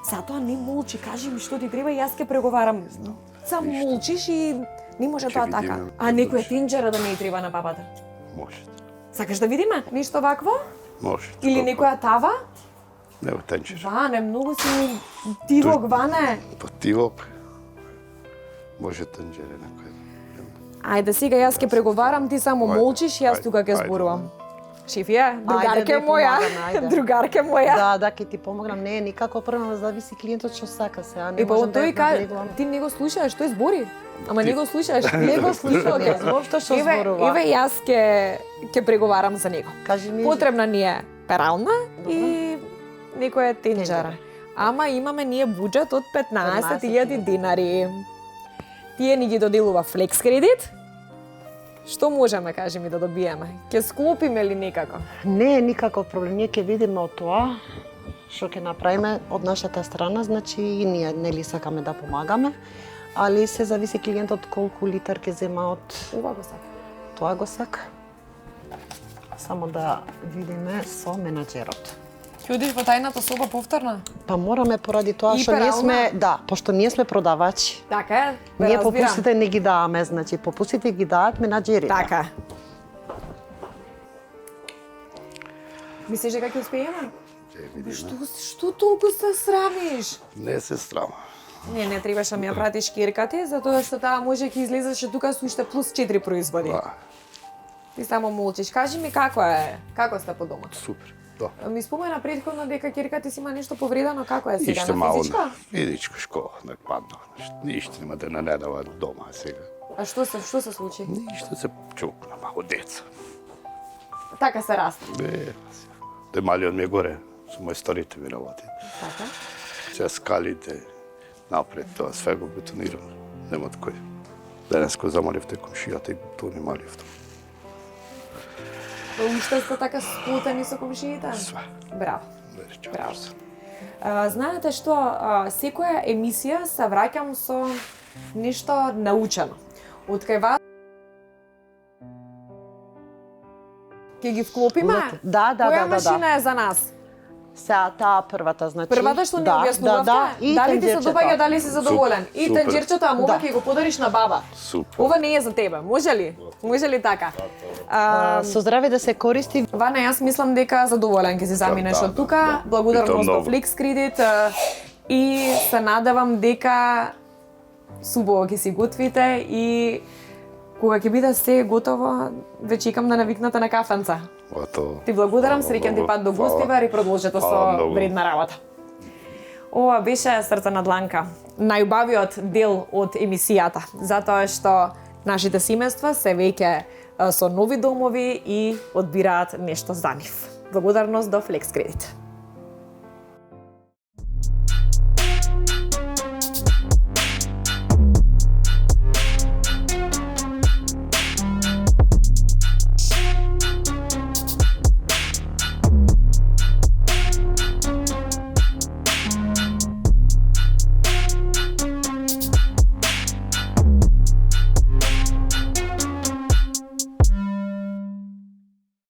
[SPEAKER 4] Затоа не молчи, кажи ми што ти треба и јас ќе преговарам. Само молчиш и не може
[SPEAKER 6] Ќе
[SPEAKER 4] тоа
[SPEAKER 6] видиме,
[SPEAKER 4] така.
[SPEAKER 6] ќе
[SPEAKER 4] А некоја
[SPEAKER 6] видиш.
[SPEAKER 4] тенџера да не треба на папата.
[SPEAKER 6] Може.
[SPEAKER 4] Сакаш да видиме нешто вакво?
[SPEAKER 6] Може.
[SPEAKER 4] Или некоја тава?
[SPEAKER 6] Не, тенчер.
[SPEAKER 4] Ване, многу си тивок, Ване.
[SPEAKER 6] Па тивок. Може тенџере некој.
[SPEAKER 4] Ајде, сега јас ќе преговарам, ти само
[SPEAKER 6] Ајде,
[SPEAKER 4] молчиш, јас
[SPEAKER 6] ајде,
[SPEAKER 4] тука ќе
[SPEAKER 6] ајде.
[SPEAKER 4] зборувам. Шефија,
[SPEAKER 9] Ајде,
[SPEAKER 4] другарке
[SPEAKER 9] да ја
[SPEAKER 4] моја,
[SPEAKER 9] помагаме, ајде.
[SPEAKER 4] другарке моја.
[SPEAKER 9] Да, ќе ти помогнам. Не е никако прво, зависи клиентот што сака се, а не
[SPEAKER 4] И па
[SPEAKER 9] можам да
[SPEAKER 4] тој
[SPEAKER 9] ја
[SPEAKER 4] каже,
[SPEAKER 9] надлегувам.
[SPEAKER 4] ти не го слушаш, тој збори. Ама не го слушаш.
[SPEAKER 9] Не го слушам јас, воопшто што зборува.
[SPEAKER 4] Еве јас ќе преговарам за него.
[SPEAKER 9] Кажи ми.
[SPEAKER 4] Потребна ни е перална и некоја тенџера. Ама имаме ние буџет од 15.000 динари. Тие ни ги доделува флекс кредит. Што можеме, кажи ми, да добиеме? Ќе склопиме ли некако?
[SPEAKER 9] Не е никаков проблем, ние ќе видиме од тоа што ќе направиме од нашата страна, значи и ние нели сакаме да помагаме, али се зависи клиентот колку литар ќе зема од
[SPEAKER 4] Ова го сака.
[SPEAKER 9] тоа го сака. Само да видиме со менаџерот.
[SPEAKER 4] Ќе одиш во тајната соба повторно?
[SPEAKER 9] Па мораме поради тоа
[SPEAKER 4] И
[SPEAKER 9] што ние
[SPEAKER 4] перална?
[SPEAKER 9] сме, да, пошто ние сме продавачи.
[SPEAKER 4] Така е,
[SPEAKER 9] Ние
[SPEAKER 4] разбирам.
[SPEAKER 9] попустите не ги даваме, значи попустите ги дават менаџерите.
[SPEAKER 4] Така. Мислиш дека ќе успееме? Што толку се срамиш?
[SPEAKER 6] Не се срама.
[SPEAKER 4] Не требаше ми ја пратиш киркати, затоа што таа може ќе излезеше тука со уште плюс 4 производи.
[SPEAKER 6] Да,
[SPEAKER 4] Ти само молчиш. Кажи ми како е? Како сте по дома?
[SPEAKER 6] супер. Да.
[SPEAKER 4] Ми спомена претходно дека киркати си има нешто повредено, како е сега
[SPEAKER 6] Ништо
[SPEAKER 4] на
[SPEAKER 6] мало.
[SPEAKER 4] физичка?
[SPEAKER 6] Физичко школа, не падна. Ништо нема да не дава дома сега.
[SPEAKER 4] А што се случи?
[SPEAKER 6] Ништо се чукна, малко деца.
[SPEAKER 4] Така се расте.
[SPEAKER 6] Те малиот ми е горе, со мајсторите ми работи.
[SPEAKER 4] Така.
[SPEAKER 6] Се скалите, напред тоа, све го бетонирано. Нема кој. Денеско замаливте комшијата и тоа не маливте.
[SPEAKER 4] Уште сте така сплутени со комшиите?
[SPEAKER 6] Све.
[SPEAKER 4] Браво.
[SPEAKER 6] Браво.
[SPEAKER 4] Знаете што, секоја емисија се враќам со нешто научено. Од кај вас ќе ги вклопиме?
[SPEAKER 9] Да.
[SPEAKER 4] Која машина е за нас?
[SPEAKER 9] Сега таа првата, значи.
[SPEAKER 4] Првата што ни објаснувавте,
[SPEAKER 9] и
[SPEAKER 4] дали ти се
[SPEAKER 9] тенџерчето.
[SPEAKER 4] допаѓа, дали си задоволен? И
[SPEAKER 6] Супер.
[SPEAKER 4] тенџерчето, ама ова
[SPEAKER 9] Да.
[SPEAKER 4] ќе го подариш на баба.
[SPEAKER 6] Супер.
[SPEAKER 4] Ова не е за тебе, може ли? Може ли така?
[SPEAKER 9] Со здраве да се користи.
[SPEAKER 4] Ване, јас мислам дека задоволен ќе се заминеш
[SPEAKER 6] Да,
[SPEAKER 4] од тука.
[SPEAKER 6] да.
[SPEAKER 4] Благодарност
[SPEAKER 6] И то
[SPEAKER 4] до
[SPEAKER 6] многу.
[SPEAKER 4] Flex Credit и се надевам дека субово ќе си готвите и кога ќе биде се готово, веќе чекам да навикнете на кафенца. Ти благодарам, среќен ти пат до Гостивар и продолжете со вредна работа. Ова беше Срце на дланка, најубавиот дел од емисијата, затоа што нашите семејства се веќе
[SPEAKER 1] со нови домови и одбираат нешто за нив. Благодарност до Flex Credit.